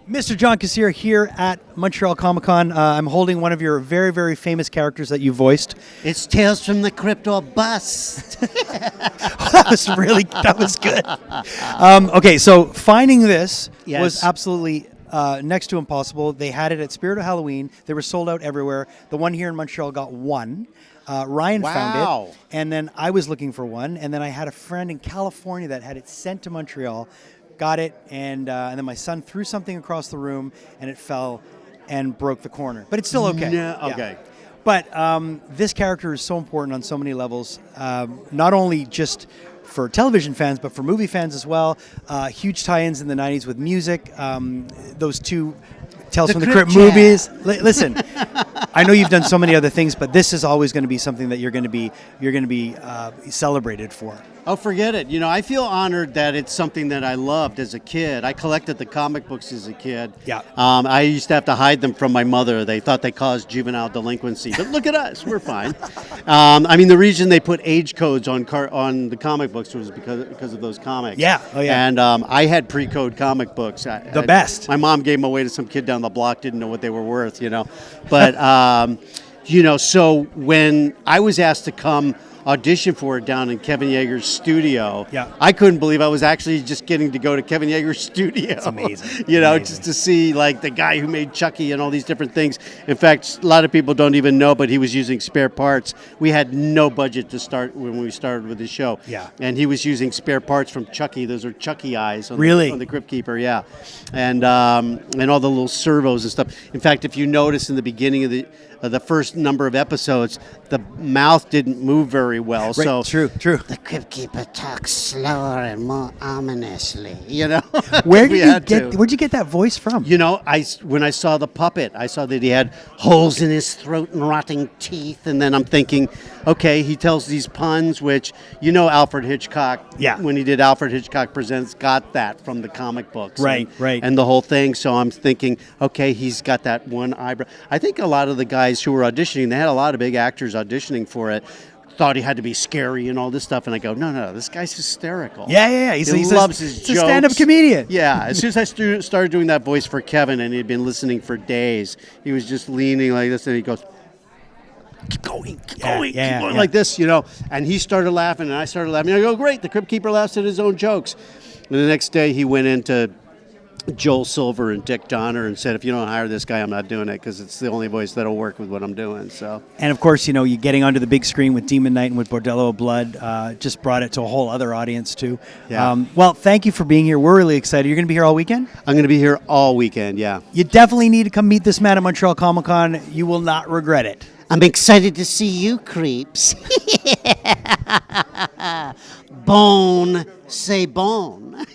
Mr. John Kassir here at Montreal Comiccon. I'm holding one of your very, very famous characters that you voiced. It's Tales from the Crypt or Bust. That was good. Okay, so finding this was absolutely next to impossible. They had it at Spirit of Halloween. They were sold out everywhere. The one here in Montreal got one. Ryan found it, and then I was looking for one, and then I had a friend in California that had it sent to Montreal. Got it, and then my son threw something across the room, and it fell and broke the corner. But it's still okay. No, okay. Yeah. But this character is so important on so many levels, not only just for television fans, but for movie fans as well. Huge tie-ins in the 90s with music. Those two Tales from the Crypt movies. Listen, I know you've done so many other things, but this is always going to be something that you're going to be celebrated for. Oh, forget it. You know, I feel honored that it's something that I loved as a kid. I collected the comic books as a kid. Yeah. I used to have to hide them from my mother. They thought they caused juvenile delinquency. But look at us. We're fine. I mean, the reason they put age codes on the comic books was because of those comics. Yeah. Oh, yeah. And I had pre-code comic books. The best. My mom gave them away to some kid down the block, didn't know what they were worth, you know. But, so when I was asked to come audition for it down in Kevin Yeager's studio. Yeah. I couldn't believe I was actually just getting to go to Kevin Yeager's studio. It's amazing. Just to see like the guy who made Chucky and all these different things. In fact, a lot of people don't even know, but he was using spare parts. We had no budget to start when we started with the show. Yeah. And he was using spare parts from Chucky. Those are Chucky eyes on the Crypt Keeper, yeah. And all the little servos and stuff. In fact, if you notice in the beginning of the first number of episodes, the mouth didn't move very well. Right, So true. the Crypt Keeper talks slower and more ominously. You know, where'd you get that voice from? You know, when I saw the puppet, I saw that he had holes in his throat and rotting teeth, and then I'm thinking, okay, he tells these puns, which Alfred Hitchcock. Yeah. When he did Alfred Hitchcock Presents, got that from the comic books. Right. And the whole thing. So I'm thinking, okay, he's got that one eyebrow. I think a lot of the guys who were auditioning, they had a lot of big actors auditioning for it, thought he had to be scary and all this stuff, and I go, no, this guy's hysterical. Yeah. He loves his jokes. He's a stand-up comedian. Yeah, as soon as I started doing that voice for Kevin, and he'd been listening for days, he was just leaning like this, and he goes, keep going, like this, and he started laughing, and I started laughing. I go, great, the Crypt Keeper laughs at his own jokes. And the next day, he went into Joel Silver and Dick Donner and said, if you don't hire this guy, I'm not doing it, because it's the only voice that'll work with what I'm doing. So, and of course, you getting onto the big screen with Demon Knight and with Bordello of Blood just brought it to a whole other audience too. Yeah. Well, thank you for being here. We're really excited. You're going to be here all weekend? I'm going to be here all weekend, yeah. You definitely need to come meet this man at Montreal Comic-Con. You will not regret it. I'm excited to see you, creeps. Bone, say bone.